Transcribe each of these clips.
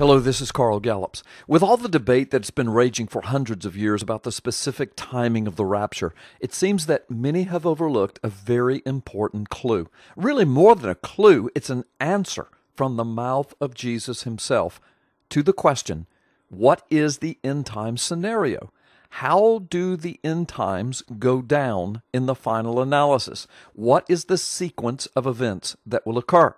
Hello, this is Carl Gallups. With all the debate that's been raging for hundreds of years about the specific timing of the rapture, it seems that many have overlooked a very important clue. Really more than a clue, it's an answer from the mouth of Jesus himself to the question, what is the end time scenario? How do the end times go down in the final analysis? What is the sequence of events that will occur?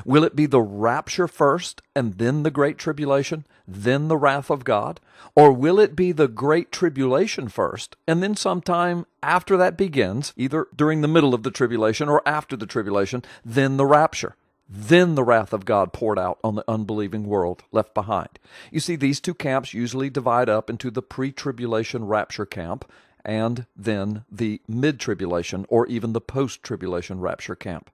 Will it be the rapture first and then the great tribulation, then the wrath of God? Or will it be the great tribulation first and then sometime after that begins, either during the middle of the tribulation or after the tribulation, then the rapture? Then the wrath of God poured out on the unbelieving world left behind. You see, these two camps usually divide up into the pre-tribulation rapture camp and then the mid-tribulation or even the post-tribulation rapture camp.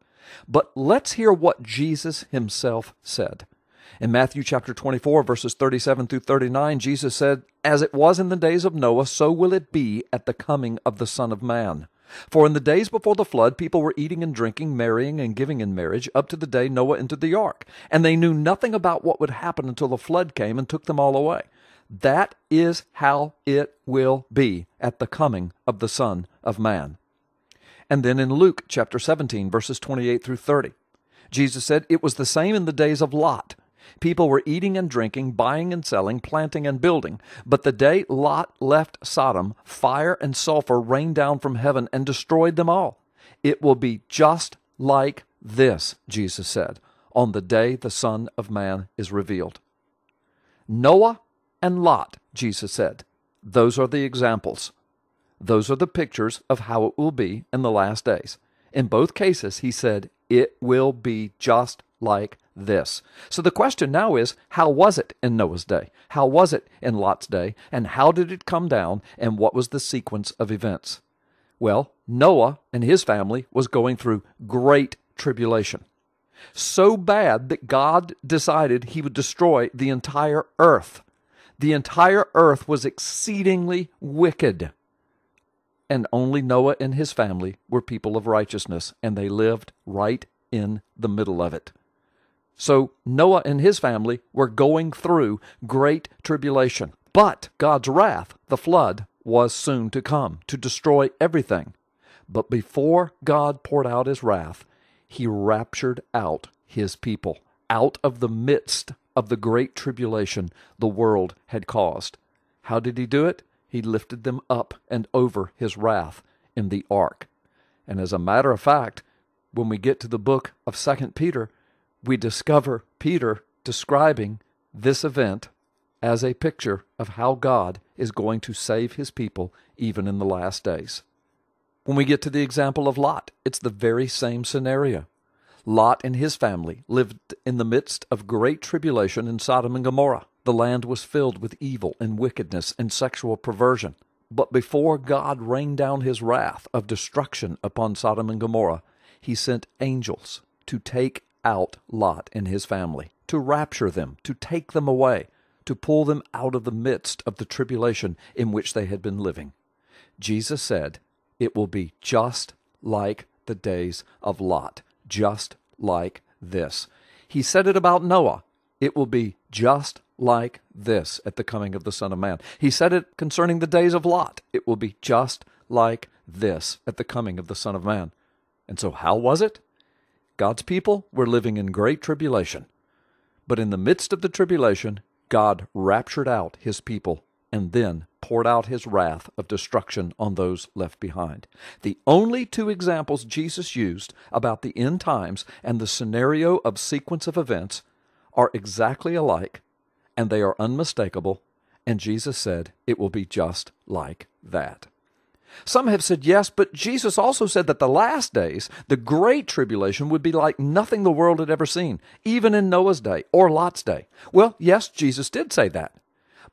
But let's hear what Jesus himself said. In Matthew chapter 24, verses 37 through 39, Jesus said, "As it was in the days of Noah, so will it be at the coming of the Son of Man. For in the days before the flood, people were eating and drinking, marrying and giving in marriage, up to the day Noah entered the ark. And they knew nothing about what would happen until the flood came and took them all away. That is how it will be at the coming of the Son of Man." And then in Luke chapter 17, verses 28 through 30, Jesus said, "It was the same in the days of Lot. People were eating and drinking, buying and selling, planting and building. But the day Lot left Sodom, fire and sulfur rained down from heaven and destroyed them all. It will be just like this," Jesus said, "on the day the Son of Man is revealed." Noah and Lot, Jesus said, those are the examples. Those are the pictures of how it will be in the last days. In both cases, he said, it will be just like this. So the question now is, how was it in Noah's day? How was it in Lot's day? And how did it come down? And what was the sequence of events? Well, Noah and his family was going through great tribulation. So bad that God decided he would destroy the entire earth. The entire earth was exceedingly wicked. And only Noah and his family were people of righteousness, and they lived right in the middle of it. So Noah and his family were going through great tribulation. But God's wrath, the flood, was soon to come to destroy everything. But before God poured out his wrath, he raptured out his people out of the midst of the great tribulation the world had caused. How did he do it? He lifted them up and over his wrath in the ark. And as a matter of fact, when we get to the book of 2 Peter, we discover Peter describing this event as a picture of how God is going to save his people even in the last days. When we get to the example of Lot, it's the very same scenario. Lot and his family lived in the midst of great tribulation in Sodom and Gomorrah. The land was filled with evil and wickedness and sexual perversion. But before God rained down his wrath of destruction upon Sodom and Gomorrah, he sent angels to take out Lot and his family, to rapture them, to take them away, to pull them out of the midst of the tribulation in which they had been living. Jesus said, it will be just like the days of Lot, just like this. He said it about Noah. It will be just like this at the coming of the Son of Man. He said it concerning the days of Lot. It will be just like this at the coming of the Son of Man. And so how was it? God's people were living in great tribulation. But in the midst of the tribulation, God raptured out his people and then poured out his wrath of destruction on those left behind. The only two examples Jesus used about the end times and the scenario of sequence of events are exactly alike, and they are unmistakable, and Jesus said it will be just like that. Some have said yes, but Jesus also said that the last days, the great tribulation, would be like nothing the world had ever seen, even in Noah's day or Lot's day. Well, yes, Jesus did say that.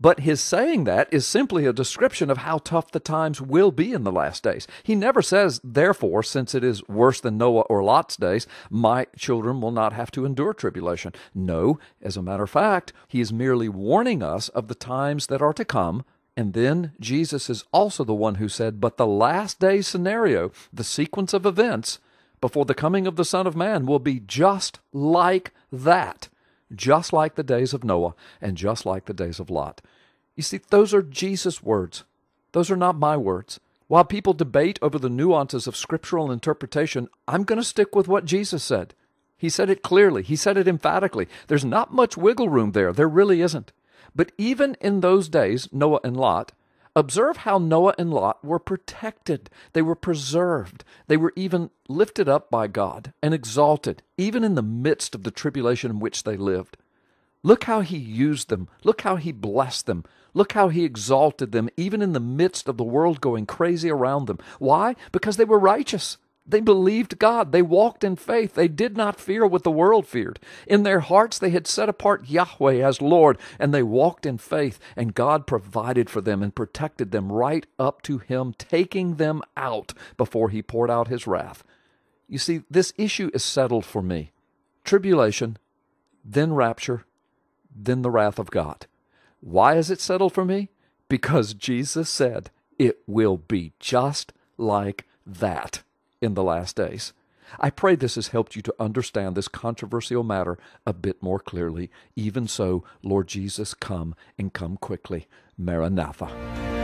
But his saying that is simply a description of how tough the times will be in the last days. He never says, therefore, since it is worse than Noah or Lot's days, my children will not have to endure tribulation. No, as a matter of fact, he is merely warning us of the times that are to come. And then Jesus is also the one who said, but the last day scenario, the sequence of events before the coming of the Son of Man, will be just like that. just like the days of Noah and just like the days of Lot. You see, those are Jesus' words. Those are not my words. While people debate over the nuances of scriptural interpretation, I'm going to stick with what Jesus said. He said it clearly. He said it emphatically. There's not much wiggle room there. There really isn't. But even in those days, Noah and Lot, observe how Noah and Lot were protected. They were preserved. They were even lifted up by God and exalted, even in the midst of the tribulation in which they lived. Look how he used them. Look how he blessed them. Look how he exalted them, even in the midst of the world going crazy around them. Why? Because they were righteous. They believed God. They walked in faith. They did not fear what the world feared. In their hearts, they had set apart Yahweh as Lord, and they walked in faith, and God provided for them and protected them right up to him, taking them out before he poured out his wrath. You see, this issue is settled for me. Tribulation, then rapture, then the wrath of God. Why is it settled for me? Because Jesus said it will be just like that in the last days. I pray this has helped you to understand this controversial matter a bit more clearly. Even so, Lord Jesus, come and come quickly. Maranatha.